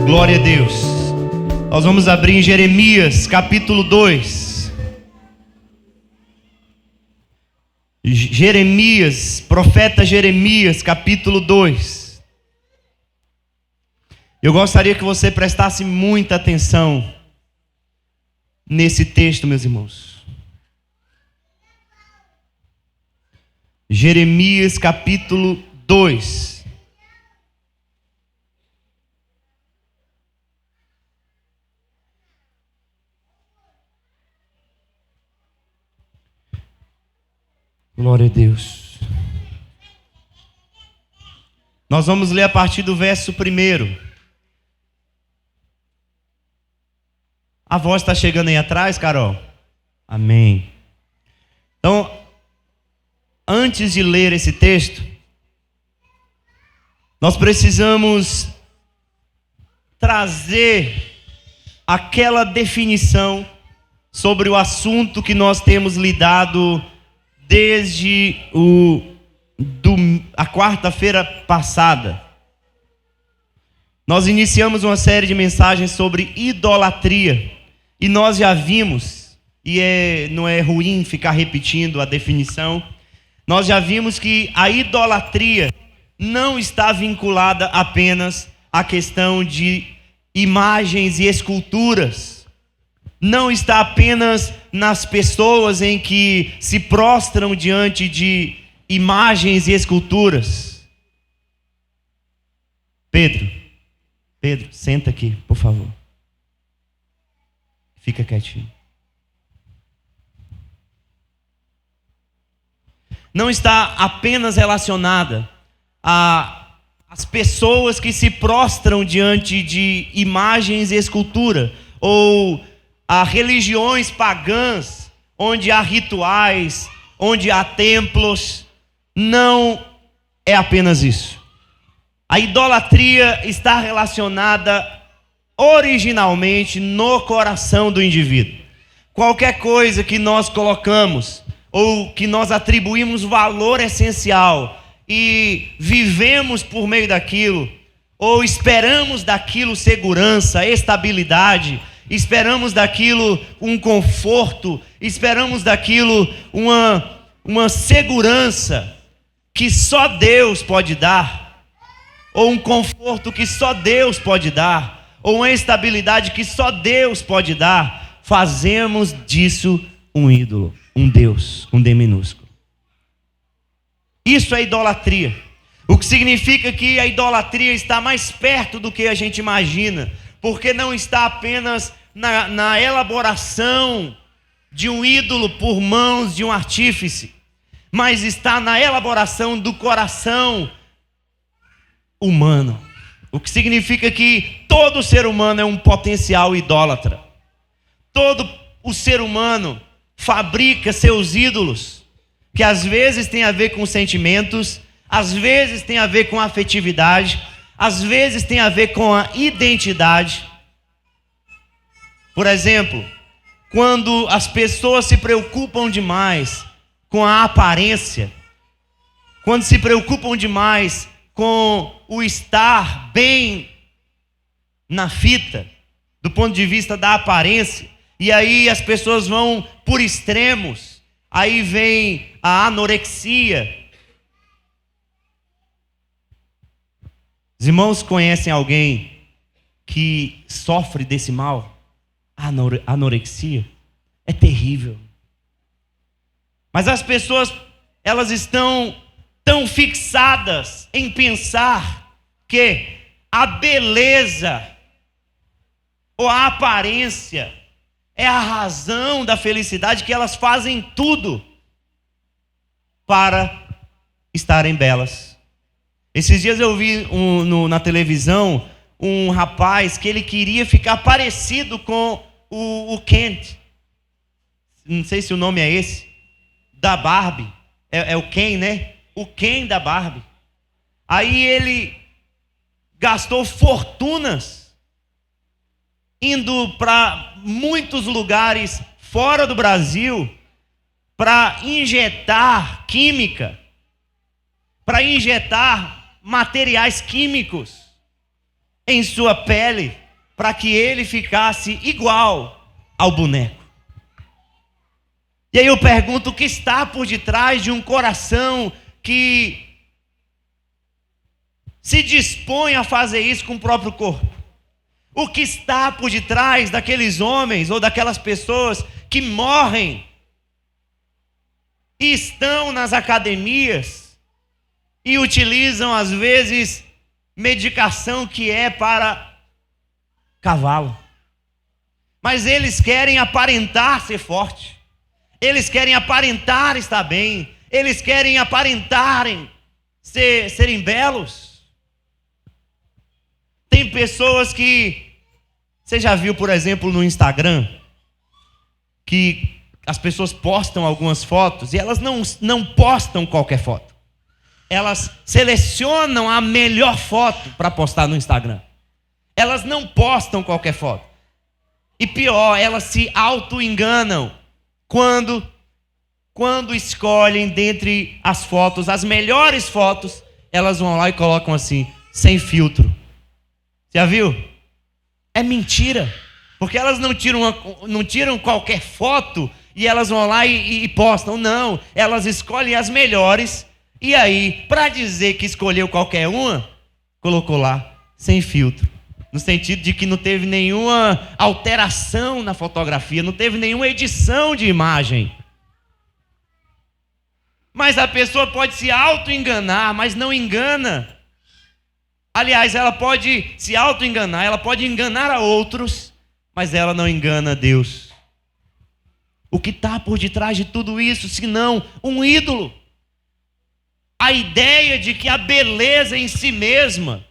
Glória a Deus. Nós vamos abrir em Jeremias, capítulo 2. Jeremias, profeta Jeremias, capítulo 2. Eu gostaria que você prestasse muita atenção nesse texto, meus irmãos. Jeremias, capítulo 2. Glória a Deus. Nós vamos ler a partir do verso 1. A voz está chegando aí atrás, Carol? Amém. Então, antes de ler esse texto, nós precisamos trazer aquela definição sobre o assunto que nós temos lidado desde a quarta-feira passada. Nós iniciamos uma série de mensagens sobre idolatria. E nós já vimos, não é ruim ficar repetindo a definição, nós já vimos que a idolatria não está vinculada apenas à questão de imagens e esculturas. Não está apenas nas pessoas em que se prostram diante de imagens e esculturas. Pedro, senta aqui, por favor. Fica quietinho. Não está apenas relacionada às pessoas que se prostram diante de imagens e escultura, ou a religiões pagãs, onde há rituais, onde há templos. Não é apenas isso. A idolatria está relacionada originalmente no coração do indivíduo. Qualquer coisa que nós colocamos, ou que nós atribuímos valor essencial, e vivemos por meio daquilo, ou esperamos daquilo segurança, estabilidade, esperamos daquilo um conforto, esperamos daquilo uma segurança que só Deus pode dar, ou um conforto que só Deus pode dar, ou uma estabilidade que só Deus pode dar. Fazemos disso um ídolo, um Deus, um D minúsculo. Isso é idolatria. O que significa que a idolatria está mais perto do que a gente imagina, porque não está apenas na elaboração de um ídolo por mãos de um artífice, mas está na elaboração do coração humano. O que significa que todo ser humano é um potencial idólatra. Todo o ser humano fabrica seus ídolos, que às vezes tem a ver com sentimentos, às vezes tem a ver com afetividade, às vezes tem a ver com a identidade. Por exemplo, quando as pessoas se preocupam demais com a aparência, quando se preocupam demais com o estar bem na fita, do ponto de vista da aparência, e aí as pessoas vão por extremos, aí vem a anorexia. Os irmãos conhecem alguém que sofre desse mal? Anorexia é terrível. Mas as pessoas, elas estão tão fixadas em pensar que a beleza ou a aparência é a razão da felicidade, que elas fazem tudo para estarem belas. Esses dias eu vi na televisão um rapaz que ele queria ficar parecido com o Kent. Não sei se o nome é esse. Da Barbie. É o Ken, né? O Ken da Barbie. Aí ele gastou fortunas indo para muitos lugares fora do Brasil para injetar química, para injetar materiais químicos em sua pele para que ele ficasse igual ao boneco. E aí eu pergunto, o que está por detrás de um coração que se dispõe a fazer isso com o próprio corpo? O que está por detrás daqueles homens ou daquelas pessoas que morrem e estão nas academias e utilizam às vezes medicação que é para cavalo? Mas eles querem aparentar ser forte. Eles querem aparentar estar bem. Eles querem aparentarem serem belos. Tem pessoas que... Você já viu, por exemplo, no Instagram, que as pessoas postam algumas fotos e elas não postam qualquer foto. Elas selecionam a melhor foto para postar no Instagram. Elas não postam qualquer foto. E pior, elas se auto-enganam quando escolhem dentre as fotos, as melhores fotos, elas vão lá e colocam assim, sem filtro. Já viu? É mentira. Porque elas não tiram qualquer foto e elas vão lá e postam. Não, elas escolhem as melhores. E aí, para dizer que escolheu qualquer uma, colocou lá, sem filtro. No sentido de que não teve nenhuma alteração na fotografia, não teve nenhuma edição de imagem. Mas a pessoa pode se auto-enganar, mas não engana. Aliás, ela pode se auto-enganar, ela pode enganar a outros, mas ela não engana Deus. O que está por detrás de tudo isso, senão um ídolo? A ideia de que a beleza em si mesma,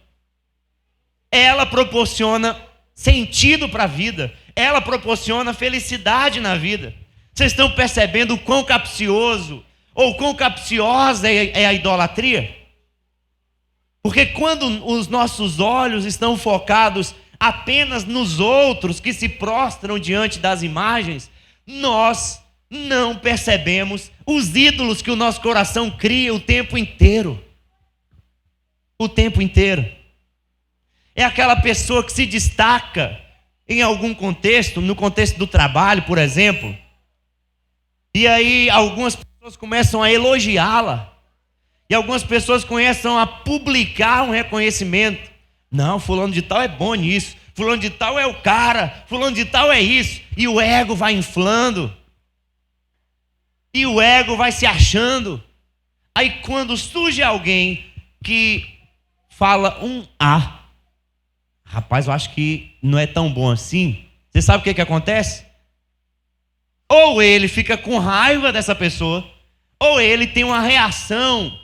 ela proporciona sentido para a vida, ela proporciona felicidade na vida. Vocês estão percebendo o quão capcioso ou quão capciosa é a idolatria? Porque quando os nossos olhos estão focados apenas nos outros que se prostram diante das imagens, nós não percebemos os ídolos que o nosso coração cria o tempo inteiro. O tempo inteiro. É aquela pessoa que se destaca em algum contexto, no contexto do trabalho, por exemplo, e aí algumas pessoas começam a elogiá-la, e algumas pessoas começam a publicar um reconhecimento. Não, fulano de tal é bom nisso, fulano de tal é o cara, fulano de tal é isso, e o ego vai inflando, e o ego vai se achando. Aí quando surge alguém que fala rapaz, eu acho que não é tão bom assim, você sabe o que acontece? Ou ele fica com raiva dessa pessoa, ou ele tem uma reação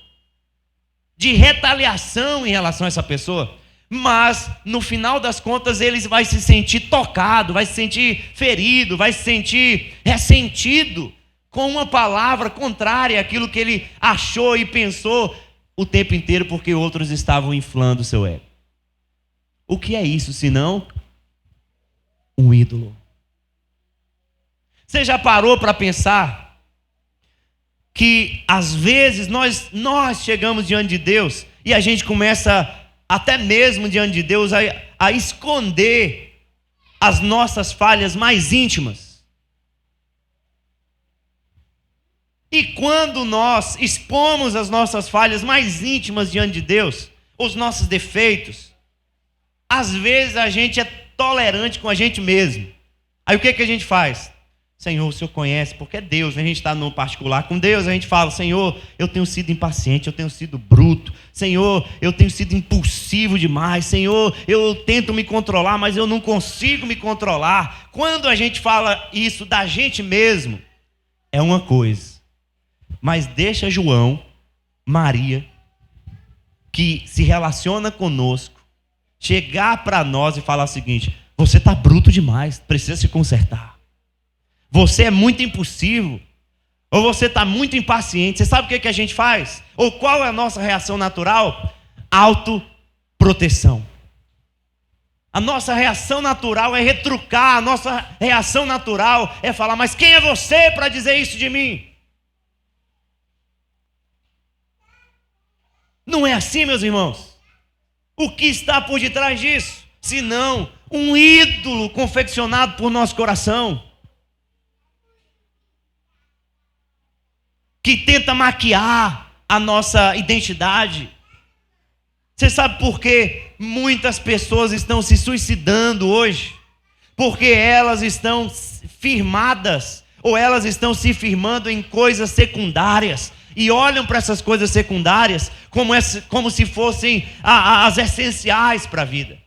de retaliação em relação a essa pessoa, mas no final das contas ele vai se sentir tocado, vai se sentir ferido, vai se sentir ressentido com uma palavra contrária àquilo que ele achou e pensou o tempo inteiro, porque outros estavam inflando o seu ego. O que é isso, senão um ídolo? Você já parou para pensar que às vezes nós chegamos diante de Deus e a gente começa, até mesmo diante de Deus, a esconder as nossas falhas mais íntimas? E quando nós expomos as nossas falhas mais íntimas diante de Deus, os nossos defeitos, às vezes a gente é tolerante com a gente mesmo. Aí o que a gente faz? Senhor, o Senhor conhece, porque é Deus, né? A gente está no particular com Deus, a gente fala, Senhor, eu tenho sido impaciente, eu tenho sido bruto, Senhor, eu tenho sido impulsivo demais, Senhor, eu tento me controlar, mas eu não consigo me controlar. Quando a gente fala isso da gente mesmo, é uma coisa, mas deixa João, Maria, que se relaciona conosco, chegar para nós e falar o seguinte: você está bruto demais, precisa se consertar. Você é muito impulsivo, ou você está muito impaciente. Você sabe o que a gente faz? Ou qual é a nossa reação natural? Autoproteção. A nossa reação natural é retrucar, a nossa reação natural é falar, mas quem é você para dizer isso de mim? Não é assim, meus irmãos? O que está por detrás disso? senão um ídolo confeccionado por nosso coração, que tenta maquiar a nossa identidade. Você sabe por que muitas pessoas estão se suicidando hoje? Porque elas estão firmadas, ou elas estão se firmando em coisas secundárias, e olham para essas coisas secundárias como se fossem as essenciais para a vida.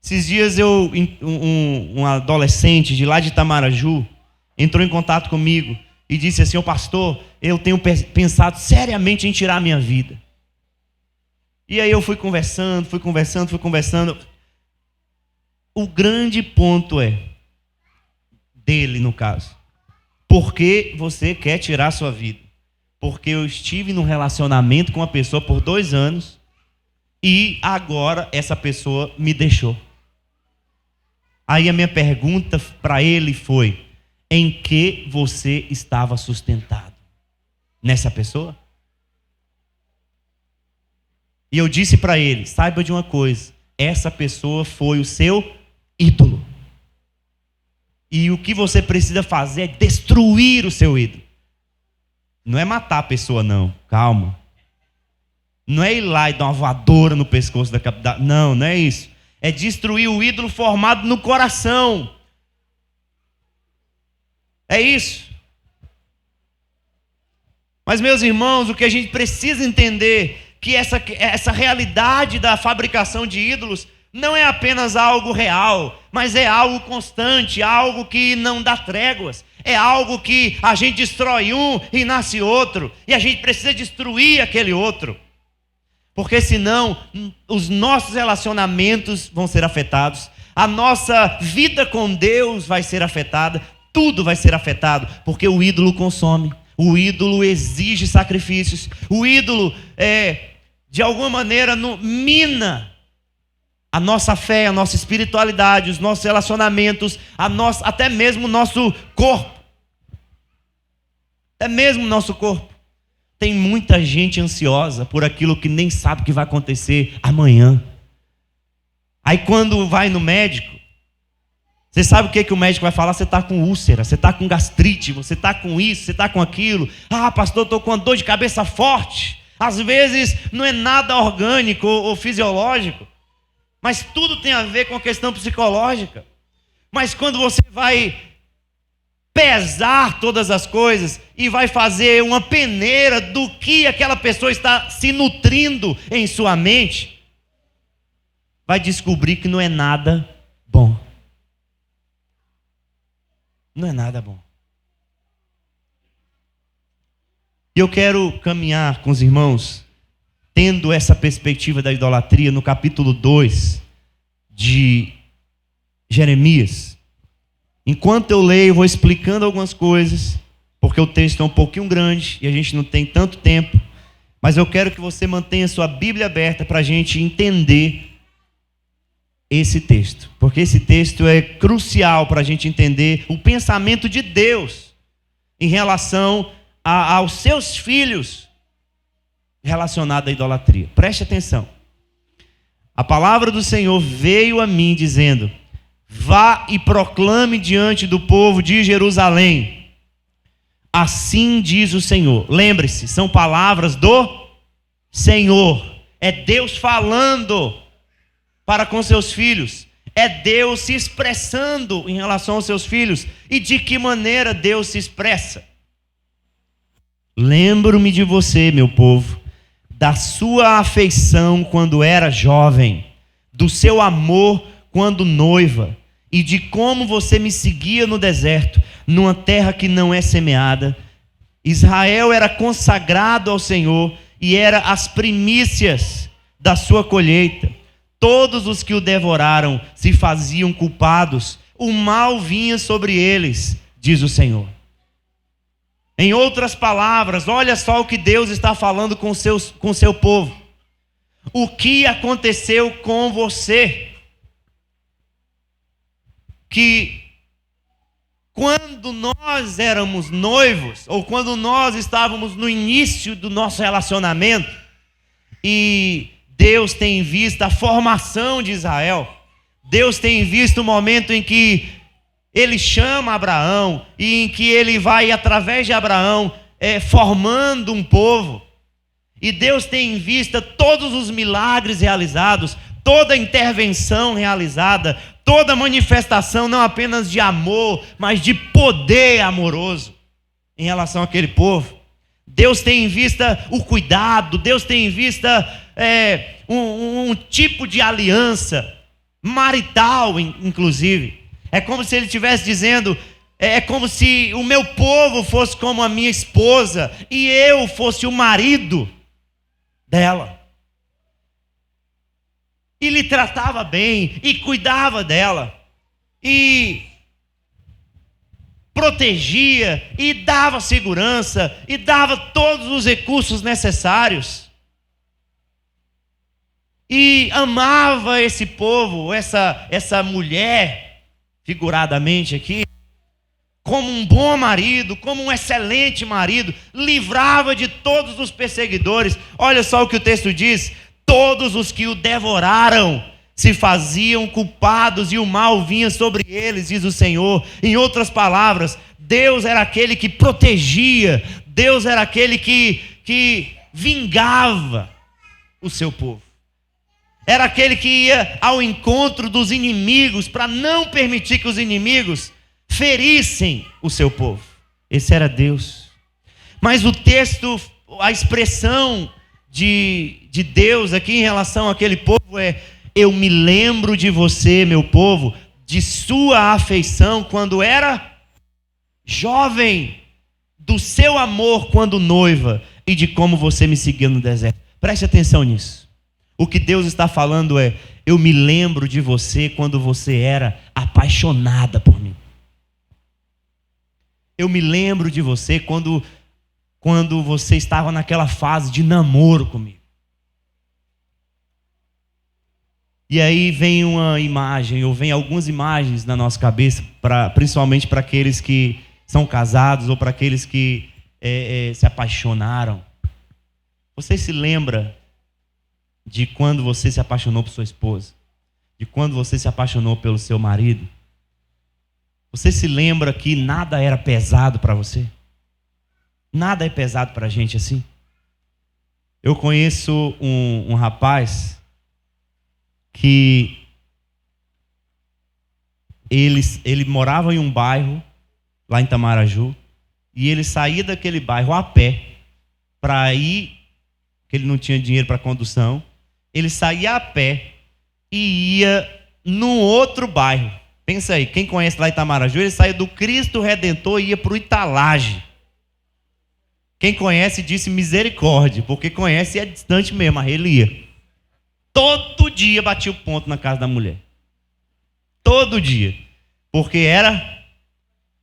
Esses dias um adolescente de lá de Itamaraju entrou em contato comigo e disse assim: ô pastor, eu tenho pensado seriamente em tirar a minha vida. E aí eu fui conversando. O grande ponto dele no caso: por que você quer tirar a sua vida? Porque eu estive num relacionamento com uma pessoa por 2 anos e agora essa pessoa me deixou. Aí a minha pergunta para ele foi: em que você estava sustentado? Nessa pessoa? E eu disse para ele: saiba de uma coisa, essa pessoa foi o seu ídolo. E o que você precisa fazer é destruir o seu ídolo. Não é matar a pessoa, não. Calma. Não é ir lá e dar uma voadora no pescoço da capital. Não, não é isso. É destruir o ídolo formado no coração. É isso. Mas, meus irmãos, o que a gente precisa entender que essa realidade da fabricação de ídolos não é apenas algo real, mas é algo constante, algo que não dá tréguas. É algo que a gente destrói um e nasce outro, e a gente precisa destruir aquele outro. Porque senão os nossos relacionamentos vão ser afetados, a nossa vida com Deus vai ser afetada, tudo vai ser afetado, porque o ídolo consome, o ídolo exige sacrifícios, o ídolo de alguma maneira mina a nossa fé, a nossa espiritualidade, os nossos relacionamentos, até mesmo o nosso corpo. Até mesmo o nosso corpo. Tem muita gente ansiosa por aquilo que nem sabe o que vai acontecer amanhã. Aí quando vai no médico, você sabe o que o médico vai falar? Você está com úlcera, você está com gastrite, você está com isso, você está com aquilo. Ah, pastor, estou com uma dor de cabeça forte. Às vezes não é nada orgânico ou fisiológico, mas tudo tem a ver com a questão psicológica. Mas quando você vai pesar todas as coisas e vai fazer uma peneira do que aquela pessoa está se nutrindo em sua mente, vai descobrir que não é nada bom. Não é nada bom. E eu quero caminhar com os irmãos tendo essa perspectiva da idolatria no capítulo 2 de Jeremias. Enquanto eu leio, eu vou explicando algumas coisas, porque o texto é um pouquinho grande e a gente não tem tanto tempo, mas eu quero que você mantenha sua Bíblia aberta para a gente entender esse texto, porque esse texto é crucial para a gente entender o pensamento de Deus em relação aos seus filhos relacionado à idolatria. Preste atenção. A palavra do Senhor veio a mim dizendo: vá e proclame diante do povo de Jerusalém. Assim diz o Senhor. Lembre-se, são palavras do Senhor. É Deus falando para com seus filhos. É Deus se expressando em relação aos seus filhos. E de que maneira Deus se expressa? Lembro-me de você, meu povo, da sua afeição quando era jovem, do seu amor quando noiva, e de como você me seguia no deserto, numa terra que não é semeada. Israel era consagrado ao Senhor e era as primícias da sua colheita. Todos os que o devoraram se faziam culpados, o mal vinha sobre eles, diz o Senhor. Em outras palavras, olha só o que Deus está falando com seu povo. O que aconteceu com você? Que quando nós éramos noivos, ou quando nós estávamos no início do nosso relacionamento, e Deus tem visto a formação de Israel. Deus tem visto o momento em que Ele chama Abraão e em que Ele vai, através de Abraão, formando um povo. E Deus tem em vista todos os milagres realizados, toda a intervenção realizada, toda a manifestação não apenas de amor, mas de poder amoroso em relação àquele povo. Deus tem em vista o cuidado, Deus tem em vista um tipo de aliança marital, inclusive. É como se Ele estivesse dizendo, é como se o meu povo fosse como a minha esposa e eu fosse o marido dela. E lhe tratava bem, e cuidava dela, e protegia, e dava segurança, e dava todos os recursos necessários. E amava esse povo, essa mulher, figuradamente aqui, como um bom marido, como um excelente marido, livrava de todos os perseguidores. Olha só o que o texto diz: todos os que o devoraram se faziam culpados e o mal vinha sobre eles, diz o Senhor. Em outras palavras, Deus era aquele que protegia, Deus era aquele que vingava o seu povo. Era aquele que ia ao encontro dos inimigos para não permitir que os inimigos ferissem o seu povo. Esse era Deus. Mas o texto, a expressão de Deus aqui em relação àquele povo é: eu me lembro de você, meu povo, de sua afeição quando era jovem, do seu amor quando noiva e de como você me seguiu no deserto. Preste atenção nisso. O que Deus está falando é: eu me lembro de você quando você era apaixonada por mim. Eu me lembro de você quando você estava naquela fase de namoro comigo. E aí vem uma imagem, ou vem algumas imagens na nossa cabeça, principalmente para aqueles que são casados ou para aqueles que se apaixonaram. Você se lembra de quando você se apaixonou por sua esposa? De quando você se apaixonou pelo seu marido? Você se lembra que nada era pesado para você? Nada é pesado para a gente assim. Eu conheço um rapaz que ele morava em um bairro lá em Itamaraju, e ele saía daquele bairro a pé para ir, porque ele não tinha dinheiro para condução. Ele saía a pé e ia num outro bairro. Pensa aí, quem conhece lá em Itamaraju, ele saía do Cristo Redentor e ia para o Italage. Quem conhece disse misericórdia, porque conhece e é distante mesmo, aí ele ia. Todo dia batia o ponto na casa da mulher. Todo dia. Porque era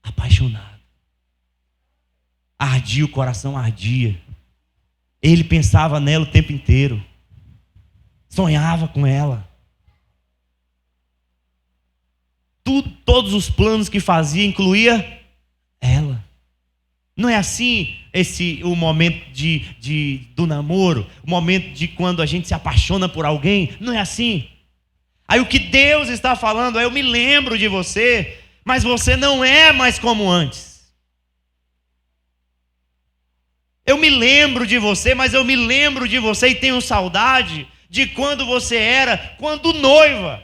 apaixonado. Ardia, o coração ardia. Ele pensava nela o tempo inteiro. Sonhava com ela. Todos os planos que fazia incluía ela. Não é assim o momento do namoro, o momento de quando a gente se apaixona por alguém? Não é assim. Aí o que Deus está falando é: eu me lembro de você, mas você não é mais como antes. Eu me lembro de você, mas eu me lembro de você e tenho saudade de quando você era, quando noiva.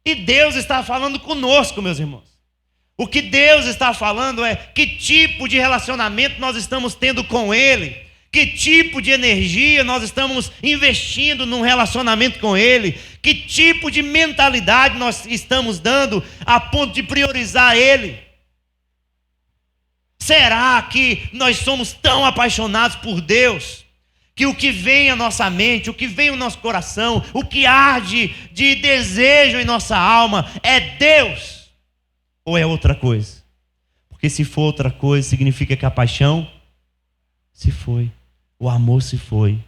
E Deus está falando conosco, meus irmãos. O que Deus está falando é que tipo de relacionamento nós estamos tendo com Ele, que tipo de energia nós estamos investindo num relacionamento com Ele, que tipo de mentalidade nós estamos dando a ponto de priorizar Ele. Será que nós somos tão apaixonados por Deus que o que vem à nossa mente, o que vem ao nosso coração, o que arde de desejo em nossa alma é Deus? Ou é outra coisa? Porque se for outra coisa, significa que a paixão se foi, o amor se foi.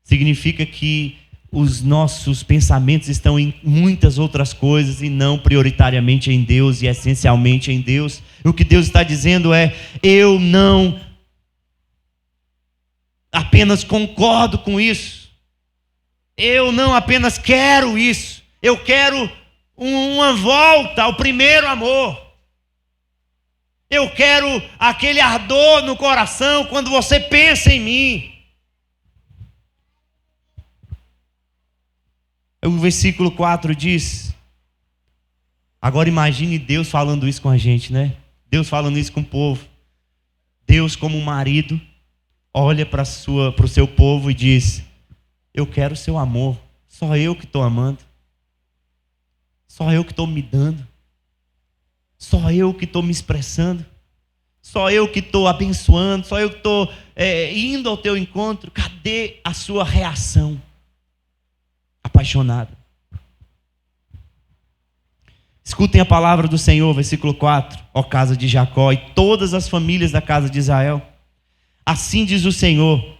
Significa que os nossos pensamentos estão em muitas outras coisas e não prioritariamente em Deus e essencialmente em Deus. O que Deus está dizendo é: eu não apenas concordo com isso, Eu não apenas quero isso, eu quero uma volta ao primeiro amor. Eu quero aquele ardor no coração quando você pensa em mim. O versículo 4 diz, agora imagine Deus falando isso com a gente, né? Deus falando isso com o povo. Deus, como um marido, olha para o seu povo e diz: eu quero o seu amor, só eu que estou amando, só eu que estou me dando, só eu que estou me expressando, só eu que estou abençoando, só eu que estou indo ao teu encontro. Cadê a sua reação apaixonada? Escutem a palavra do Senhor, versículo 4. Ó casa de Jacó e todas as famílias da casa de Israel, assim diz o Senhor.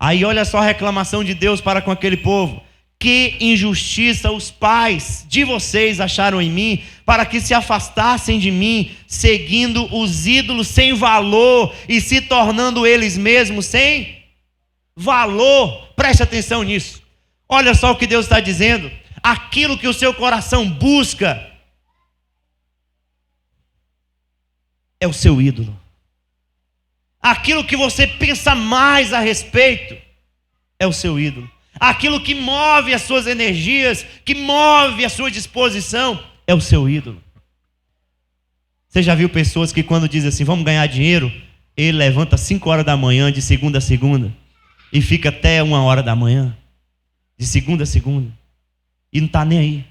Aí olha só a reclamação de Deus para com aquele povo: que injustiça os pais de vocês acharam em mim, para que se afastassem de mim, seguindo os ídolos sem valor e se tornando eles mesmos sem valor. Preste atenção nisso. Olha só o que Deus está dizendo. Aquilo que o seu coração busca é o seu ídolo. Aquilo que você pensa mais a respeito é o seu ídolo. Aquilo que move as suas energias, que move a sua disposição, é o seu ídolo. Você já viu pessoas que quando dizem assim, vamos ganhar dinheiro, ele levanta 5 horas da manhã, de segunda a segunda, e fica até 1 hora da manhã, de segunda a segunda, e não está nem aí.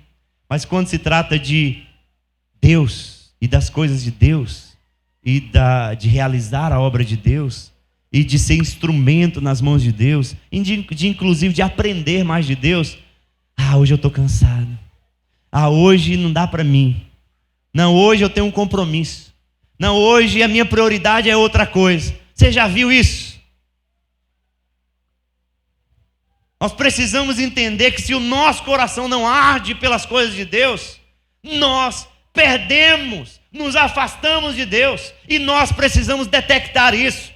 Mas quando se trata de Deus, e das coisas de Deus, e de realizar a obra de Deus, e de ser instrumento nas mãos de Deus, inclusive de aprender mais de Deus, hoje eu estou cansado, hoje não dá para mim, não, hoje eu tenho um compromisso, não, hoje a minha prioridade é outra coisa. Você já viu isso? Nós precisamos entender que se o nosso coração não arde pelas coisas de Deus, nós perdemos, nos afastamos de Deus, e nós precisamos detectar isso,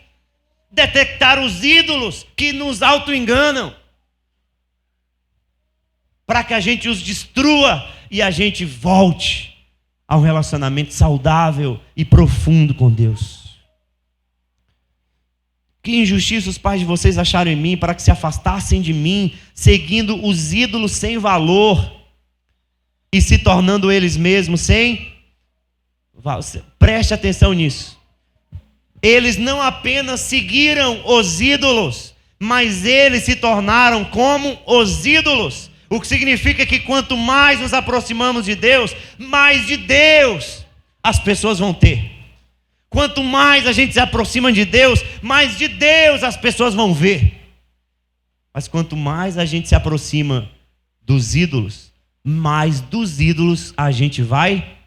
detectar os ídolos que nos auto-enganam, para que a gente os destrua e a gente volte a um relacionamento saudável e profundo com Deus. Que injustiça os pais de vocês acharam em mim, para que se afastassem de mim, seguindo os ídolos sem valor e se tornando eles mesmos sem valor. Preste atenção nisso. Eles não apenas seguiram os ídolos, mas eles se tornaram como os ídolos. O que significa que quanto mais nos aproximamos de Deus, mais de Deus as pessoas vão ter. Quanto mais a gente se aproxima de Deus, mais de Deus as pessoas vão ver. Mas quanto mais a gente se aproxima dos ídolos, mais dos ídolos a gente vai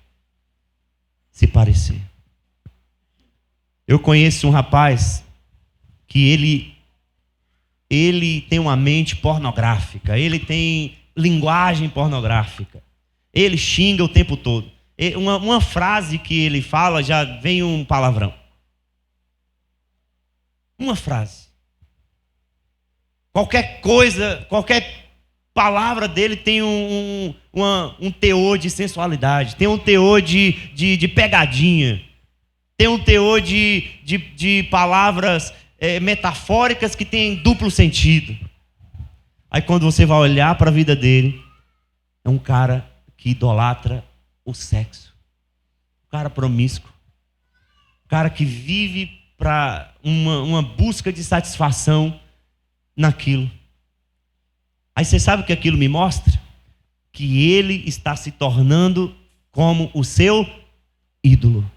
se parecer. Eu conheço um rapaz que ele tem uma mente pornográfica, ele tem linguagem pornográfica, ele xinga o tempo todo. Uma frase que ele fala já vem um palavrão. Uma frase. Qualquer coisa, qualquer palavra dele tem um teor de sensualidade, tem um teor de pegadinha, tem um teor de palavras metafóricas que tem duplo sentido. Aí quando você vai olhar para a vida dele, é um cara que idolatra o sexo, um cara promíscuo, um cara que vive para uma busca de satisfação naquilo. Aí você sabe o que aquilo me mostra? Que ele está se tornando como o seu ídolo.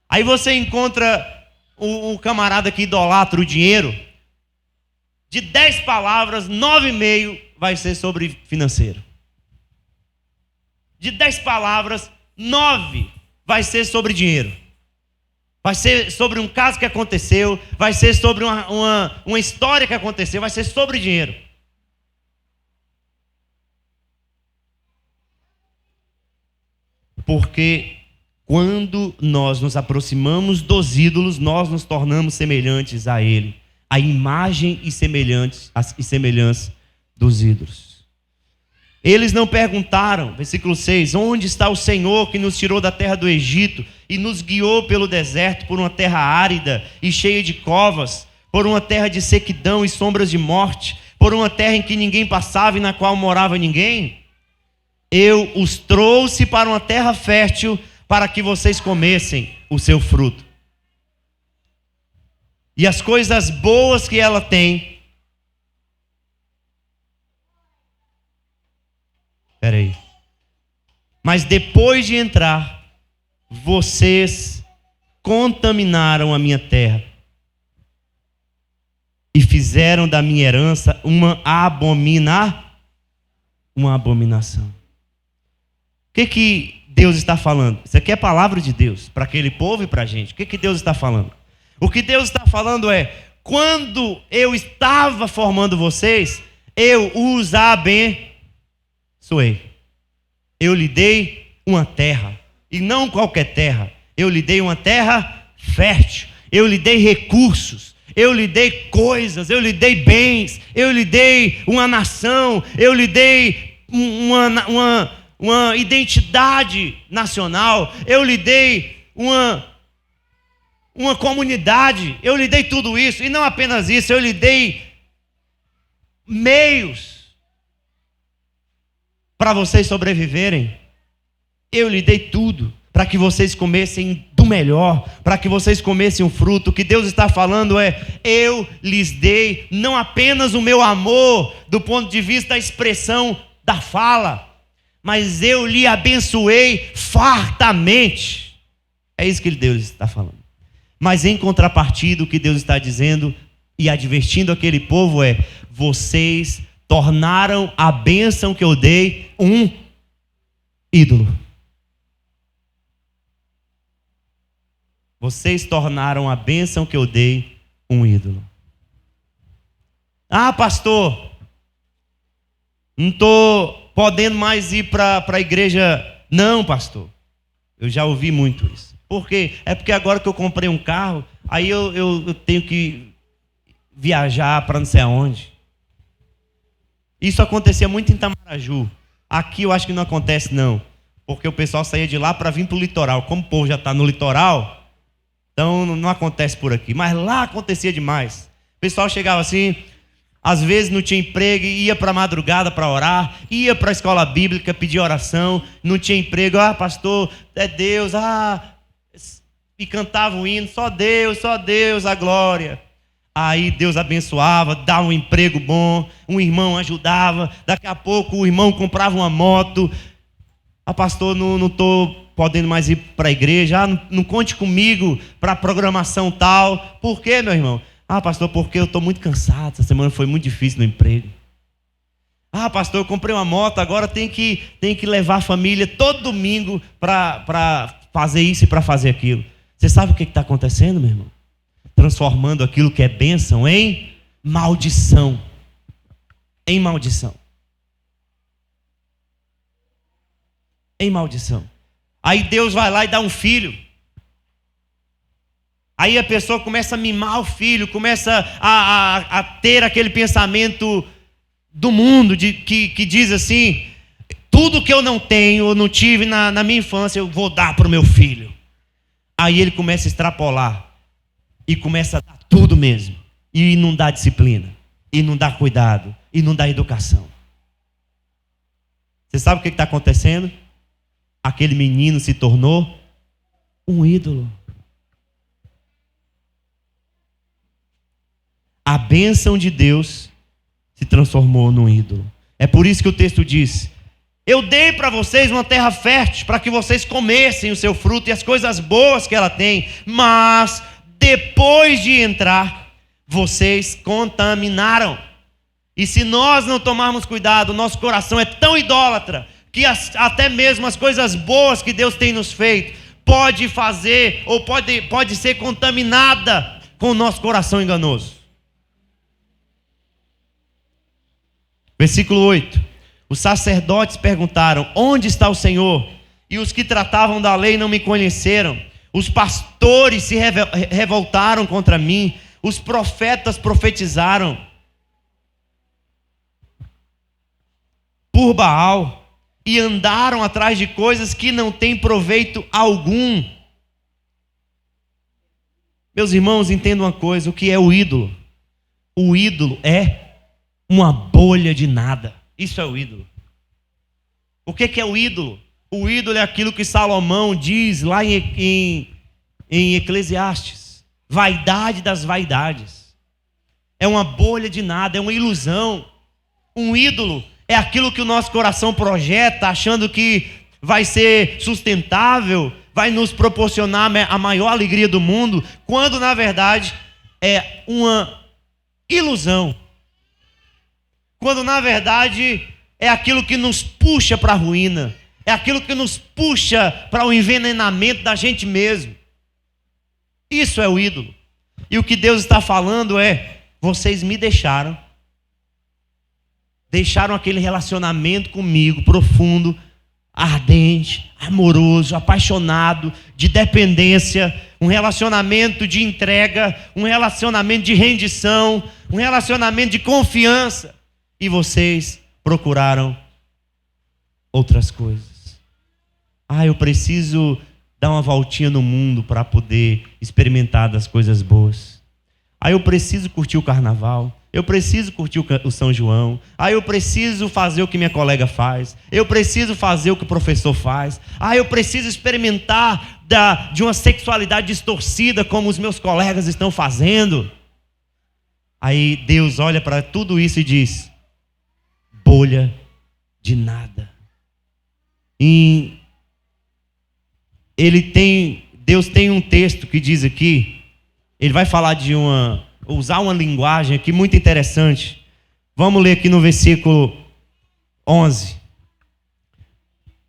Aí você encontra um camarada que idolatra o dinheiro, de 10 palavras, 9,5 vai ser sobre financeiro. De 10 palavras, 9 vai ser sobre dinheiro. Vai ser sobre um caso que aconteceu, vai ser sobre uma história que aconteceu, vai ser sobre dinheiro. Porque quando nós nos aproximamos dos ídolos, nós nos tornamos semelhantes a ele. A imagem e semelhança dos ídolos. Eles não perguntaram, versículo 6, onde está o Senhor que nos tirou da terra do Egito e nos guiou pelo deserto por uma terra árida e cheia de covas, por uma terra de sequidão e sombras de morte, por uma terra em que ninguém passava e na qual morava ninguém? Eu os trouxe para uma terra fértil para que vocês comessem o seu fruto. E as coisas boas que ela tem. Espera aí. Mas depois de entrar, vocês contaminaram a minha terra e fizeram da minha herança uma abominação. O que Deus está falando? Isso aqui é a palavra de Deus para aquele povo e para a gente. O que Deus está falando? O que Deus está falando é: quando eu estava formando vocês, eu os abençoei. Eu lhe dei uma terra, e não qualquer terra. Eu lhe dei uma terra fértil. Eu lhe dei recursos. Eu lhe dei coisas. Eu lhe dei bens. Eu lhe dei uma nação. Eu lhe dei uma identidade nacional. Eu lhe dei uma comunidade. Eu lhe dei tudo isso. E não apenas isso, eu lhe dei meios para vocês sobreviverem. Eu lhe dei tudo para que vocês comessem do melhor, para que vocês comessem o fruto. O que Deus está falando é: eu lhes dei não apenas o meu amor do ponto de vista da expressão da fala, mas eu lhe abençoei fartamente. É isso que Deus está falando. Mas em contrapartida, o que Deus está dizendo e advertindo aquele povo é: vocês tornaram a bênção que eu dei um ídolo. Vocês tornaram a bênção que eu dei um ídolo. Ah, pastor, não estou podendo mais ir para a igreja. Não, pastor. Eu já ouvi muito isso. Por quê? É porque agora que eu comprei um carro, aí eu tenho que viajar para não sei aonde. Isso acontecia muito em Itamaraju. Aqui eu acho que não acontece não, porque o pessoal saía de lá para vir para o litoral. Como o povo já está no litoral, então não acontece por aqui. Mas lá acontecia demais. O pessoal chegava assim, às vezes não tinha emprego, ia para a madrugada para orar, ia para a escola bíblica pedir oração, não tinha emprego. Ah, pastor, é Deus, e cantava o hino, só Deus, a glória. Aí Deus abençoava, dava um emprego bom, um irmão ajudava, daqui a pouco o irmão comprava uma moto. Ah, pastor, não estou podendo mais ir para a igreja. Não conte comigo para a programação tal. Por quê, meu irmão? Ah, pastor, porque eu estou muito cansado, essa semana foi muito difícil no emprego. Ah, pastor, eu comprei uma moto, agora tem que levar a família todo domingo para fazer isso e para fazer aquilo. Você sabe o que está acontecendo, meu irmão? Transformando aquilo que é bênção em maldição. Em maldição. Em maldição. Aí Deus vai lá e dá um filho. Aí a pessoa começa a mimar o filho, começa a ter aquele pensamento do mundo que diz assim: tudo que eu não tenho, eu não tive na minha infância, eu vou dar para o meu filho. Aí ele começa a extrapolar e começa a dar tudo mesmo, e não dá disciplina, e não dá cuidado, e não dá educação. Você sabe o que está acontecendo? Aquele menino se tornou um ídolo. A bênção de Deus se transformou num ídolo. É por isso que o texto diz: eu dei para vocês uma terra fértil para que vocês comessem o seu fruto e as coisas boas que ela tem, mas depois de entrar, vocês contaminaram. E se nós não tomarmos cuidado, nosso coração é tão idólatra que até mesmo as coisas boas que Deus tem nos feito pode fazer ou pode ser contaminada com o nosso coração enganoso. Versículo 8. Os sacerdotes perguntaram: onde está o Senhor? E os que tratavam da lei não me conheceram. Os pastores se revoltaram contra mim. Os profetas profetizaram. por Baal e andaram atrás de coisas que não têm proveito algum. Meus irmãos, entendam uma coisa: o que é o ídolo? O ídolo é uma bolha de nada. Isso é o ídolo. O que é o ídolo? O ídolo é aquilo que Salomão diz lá em Eclesiastes: vaidade das vaidades. É uma bolha de nada, é uma ilusão. Um ídolo é aquilo que o nosso coração projeta, achando que vai ser sustentável, vai nos proporcionar a maior alegria do mundo, quando na verdade é uma ilusão. Quando na verdade é aquilo que nos puxa para a ruína, é aquilo que nos puxa para o envenenamento da gente mesmo. Isso é o ídolo. E o que Deus está falando é: vocês me deixaram aquele relacionamento comigo profundo, ardente, amoroso, apaixonado, de dependência, um relacionamento de entrega, um relacionamento de rendição, um relacionamento de confiança, e vocês procuraram outras coisas. Eu preciso dar uma voltinha no mundo para poder experimentar das coisas boas. Eu preciso curtir o carnaval. Eu preciso curtir o São João. Eu preciso fazer o que minha colega faz. Eu preciso fazer o que o professor faz. Eu preciso experimentar de uma sexualidade distorcida como os meus colegas estão fazendo. Aí Deus olha para tudo isso e diz: bolha de nada. E Deus tem um texto que diz aqui, ele vai falar usar uma linguagem aqui muito interessante. Vamos ler aqui no versículo 11.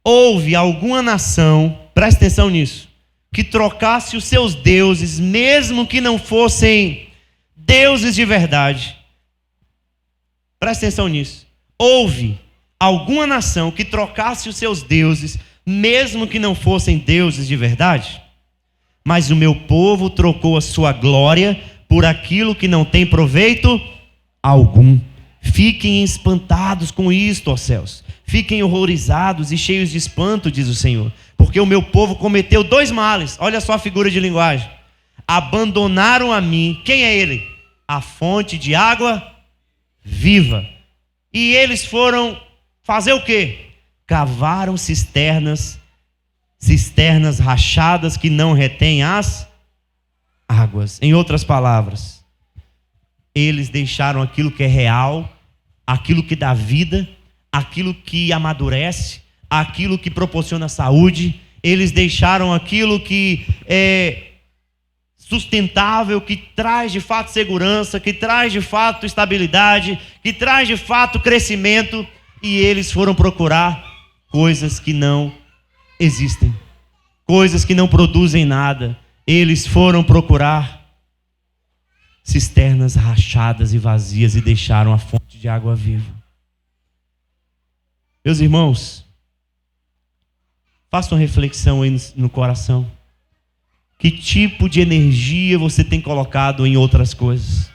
Houve alguma nação, presta atenção nisso, que trocasse os seus deuses, mesmo que não fossem deuses de verdade. Presta atenção nisso. Houve alguma nação que trocasse os seus deuses, mesmo que não fossem deuses de verdade? Mas o meu povo trocou a sua glória por aquilo que não tem proveito algum. Fiquem espantados com isto, ó céus. Fiquem horrorizados e cheios de espanto, diz o Senhor. Porque o meu povo cometeu 2 males. Olha só a figura de linguagem. Abandonaram a mim. Quem é ele? A fonte de água viva. E eles foram fazer o quê? Cavaram cisternas rachadas que não retêm as águas. Em outras palavras, eles deixaram aquilo que é real, aquilo que dá vida, aquilo que amadurece, aquilo que proporciona saúde. Eles deixaram aquilo que é sustentável, que traz de fato segurança, que traz de fato estabilidade, que traz de fato crescimento, e eles foram procurar coisas que não existem, coisas que não produzem nada. Eles foram procurar cisternas rachadas e vazias e deixaram a fonte de água viva. Meus irmãos, faça uma reflexão aí no coração. Que tipo de energia você tem colocado em outras coisas?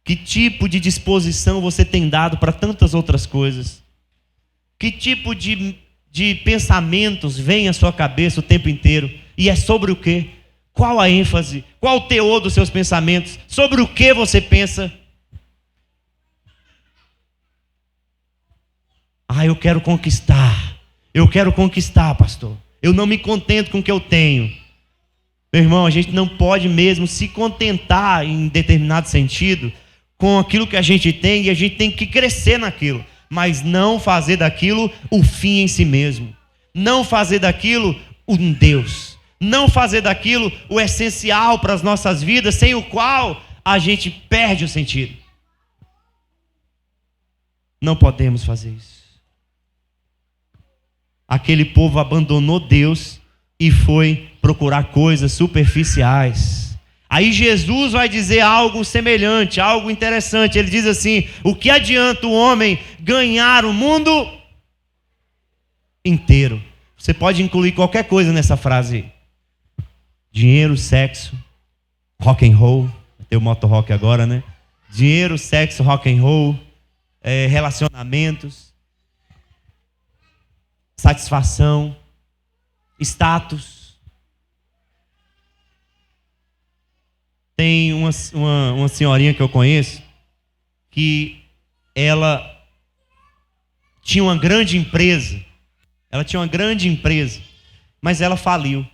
Que tipo de disposição você tem dado para tantas outras coisas? Que tipo de pensamentos vem à sua cabeça o tempo inteiro? E é sobre o quê? Qual a ênfase? Qual o teor dos seus pensamentos? Sobre o que você pensa? Eu quero conquistar. Eu quero conquistar, pastor. Eu não me contento com o que eu tenho. Meu irmão, a gente não pode mesmo se contentar em determinado sentido com aquilo que a gente tem, e a gente tem que crescer naquilo, mas não fazer daquilo o fim em si mesmo. Não fazer daquilo um Deus. Não fazer daquilo o essencial para as nossas vidas, sem o qual a gente perde o sentido. Não podemos fazer isso. Aquele povo abandonou Deus e foi procurar coisas superficiais. Aí Jesus vai dizer algo semelhante, algo interessante. Ele diz assim: o que adianta o homem ganhar o mundo inteiro? Você pode incluir qualquer coisa nessa frase: dinheiro, sexo, rock and roll. Tem o moto rock agora, né? Dinheiro, sexo, rock and roll, relacionamentos. satisfação, status. Tem uma senhorinha que eu conheço que ela tinha uma grande empresa. Ela tinha uma grande empresa, mas ela faliu.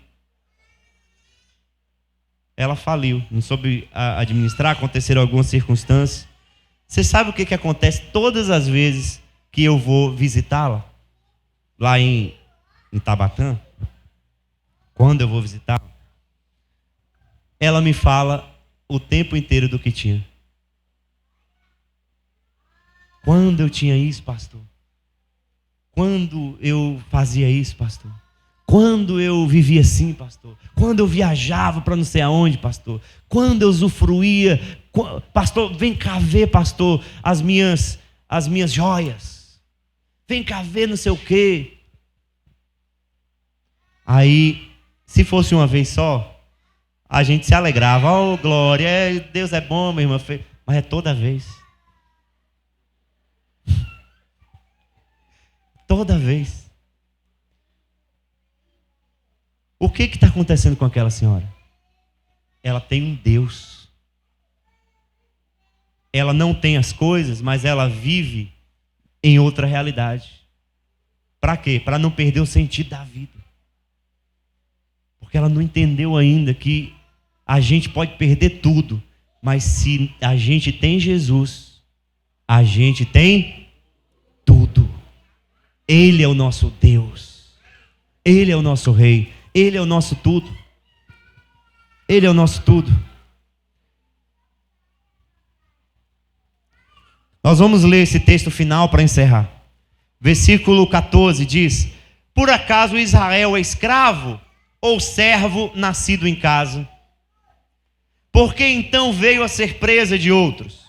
Ela faliu, não soube administrar, aconteceram algumas circunstâncias. Você sabe o que acontece todas as vezes que eu vou visitá-la? Lá em Tabatã? Quando eu vou visitá-la? Ela me fala o tempo inteiro do que tinha. Quando eu tinha isso, pastor? Quando eu fazia isso, pastor? Quando eu vivia assim, pastor? Quando eu viajava para não sei aonde, pastor? Quando eu usufruía, pastor, vem cá ver, pastor, as minhas joias. Vem cá ver não sei o quê. Aí, se fosse uma vez só, a gente se alegrava. Oh, glória, Deus é bom, minha irmã. Mas é toda vez. Toda vez. O que está acontecendo com aquela senhora? Ela tem um Deus. Ela não tem as coisas, mas ela vive em outra realidade. Para quê? Para não perder o sentido da vida. Porque ela não entendeu ainda que a gente pode perder tudo, mas se a gente tem Jesus, a gente tem tudo. Ele é o nosso Deus. Ele é o nosso Rei. Ele é o nosso tudo. Ele é o nosso tudo. Nós vamos ler esse texto final para encerrar. Versículo 14 diz: por acaso Israel é escravo ou servo nascido em casa? Porque então veio a ser presa de outros?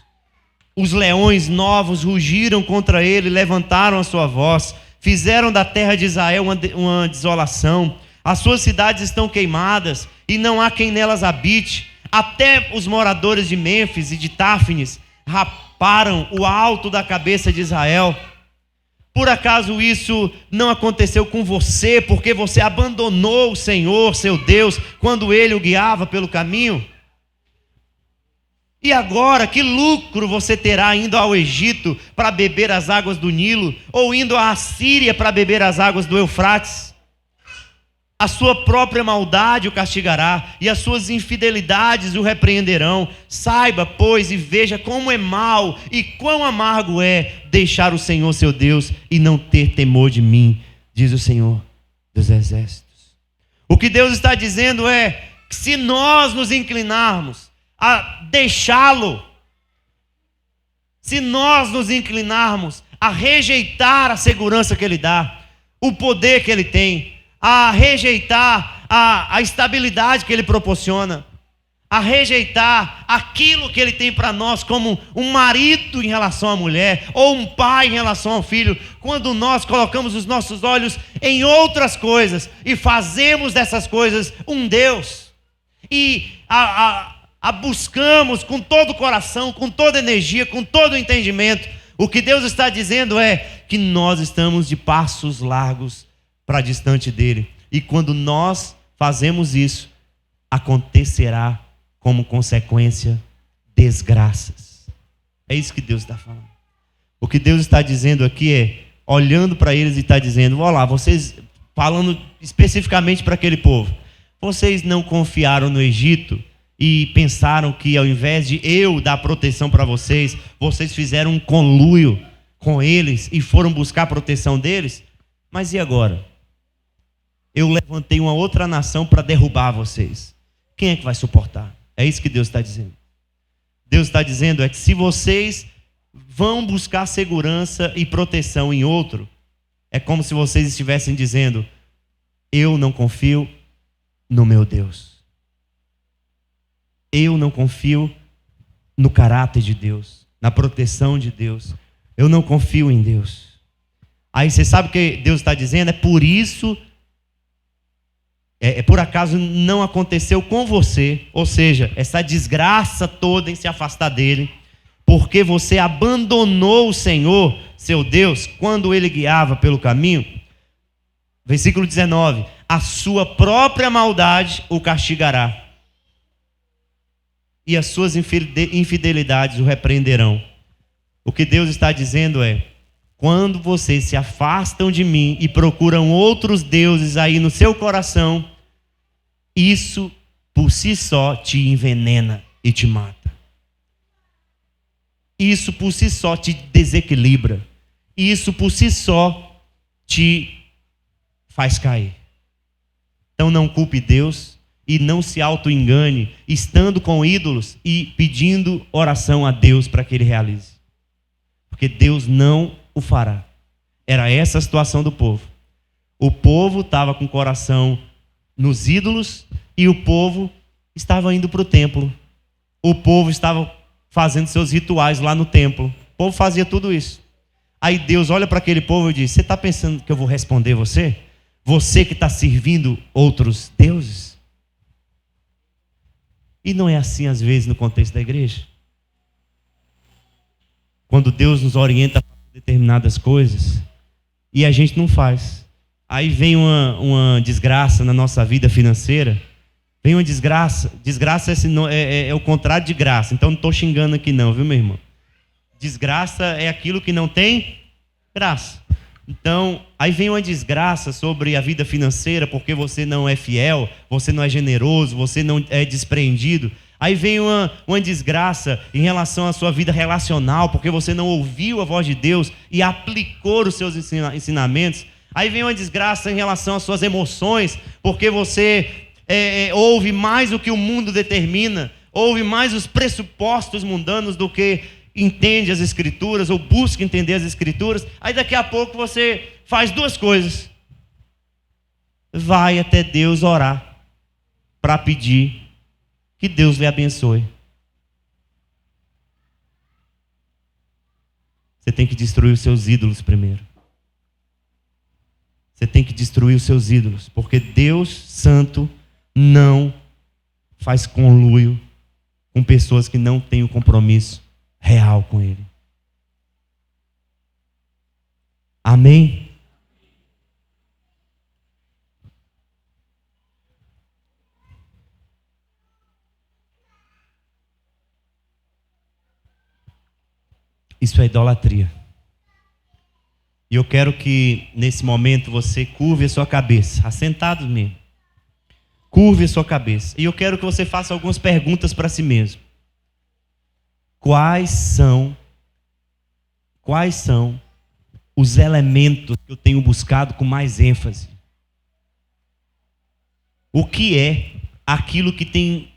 Os leões novos rugiram contra ele, levantaram a sua voz, fizeram da terra de Israel uma desolação. As suas cidades estão queimadas e não há quem nelas habite. Até os moradores de Mênfis e de Táfnis raparam o alto da cabeça de Israel. Por acaso isso não aconteceu com você, porque você abandonou o Senhor, seu Deus, quando Ele o guiava pelo caminho? E agora, que lucro você terá indo ao Egito para beber as águas do Nilo, ou indo à Assíria para beber as águas do Eufrates? A sua própria maldade o castigará, e as suas infidelidades o repreenderão. Saiba, pois, e veja como é mau e quão amargo é deixar o Senhor seu Deus e não ter temor de mim, diz o Senhor dos Exércitos. O que Deus está dizendo é que se nós nos inclinarmos a deixá-lo, se nós nos inclinarmos a rejeitar a segurança que Ele dá, o poder que Ele tem, a rejeitar a estabilidade que Ele proporciona, a rejeitar aquilo que Ele tem para nós como um marido em relação à mulher, ou um pai em relação ao filho, quando nós colocamos os nossos olhos em outras coisas e fazemos dessas coisas um Deus, e a buscamos com todo o coração, com toda a energia, com todo o entendimento, o que Deus está dizendo é que nós estamos de passos largos para distante dele. E quando nós fazemos isso, acontecerá como consequência desgraças. É isso que Deus está falando. O que Deus está dizendo aqui é, olhando para eles e está dizendo: olha lá, vocês, falando especificamente para aquele povo, vocês não confiaram no Egito e pensaram que ao invés de eu dar proteção para vocês, vocês fizeram um conluio com eles e foram buscar a proteção deles? Mas e agora? Eu levantei uma outra nação para derrubar vocês. Quem é que vai suportar? É isso que Deus está dizendo. Deus está dizendo é que se vocês vão buscar segurança e proteção em outro, é como se vocês estivessem dizendo: eu não confio no meu Deus. Eu não confio no caráter de Deus, na proteção de Deus. Eu não confio em Deus. Aí você sabe o que Deus está dizendo? É por isso... por acaso não aconteceu com você, ou seja, essa desgraça toda em se afastar dele, porque você abandonou o Senhor, seu Deus, quando ele guiava pelo caminho. Versículo 19: a sua própria maldade o castigará, e as suas infidelidades o repreenderão. O que Deus está dizendo é: quando vocês se afastam de mim e procuram outros deuses aí no seu coração, isso por si só te envenena e te mata. Isso por si só te desequilibra. Isso por si só te faz cair. Então não culpe Deus e não se auto-engane estando com ídolos e pedindo oração a Deus para que Ele realize. Porque Deus não o fará. Era essa a situação do povo. O povo estava com o coração nos ídolos e o povo estava indo para o templo. O povo estava fazendo seus rituais lá no templo. O povo fazia tudo isso. Aí Deus olha para aquele povo e diz: você está pensando que eu vou responder você? Você que está servindo outros deuses? E não é assim às vezes no contexto da igreja? Quando Deus nos orienta a fazer determinadas coisas e a gente não faz. Aí vem uma desgraça na nossa vida financeira. Vem uma desgraça. Desgraça é o contrário de graça. Então não estou xingando aqui não, viu, meu irmão? Desgraça é aquilo que não tem graça. Então, aí vem uma desgraça sobre a vida financeira, porque você não é fiel, você não é generoso, você não é despreendido. Aí vem uma desgraça em relação à sua vida relacional, porque você não ouviu a voz de Deus e aplicou os seus ensinamentos. Aí vem uma desgraça em relação às suas emoções, porque você ouve mais o que o mundo determina, ouve mais os pressupostos mundanos do que entende as Escrituras ou busca entender as Escrituras. Aí daqui a pouco você faz duas coisas: vai até Deus orar para pedir que Deus lhe abençoe. Você tem que destruir os seus ídolos primeiro. Você tem que destruir os seus ídolos, porque Deus Santo não faz conluio com pessoas que não têm o compromisso real com Ele. Amém? Isso é idolatria. E eu quero que nesse momento você curve a sua cabeça, assentado mesmo. Curve a sua cabeça. E eu quero que você faça algumas perguntas para si mesmo. Quais são os elementos que eu tenho buscado com mais ênfase? O que é aquilo que tem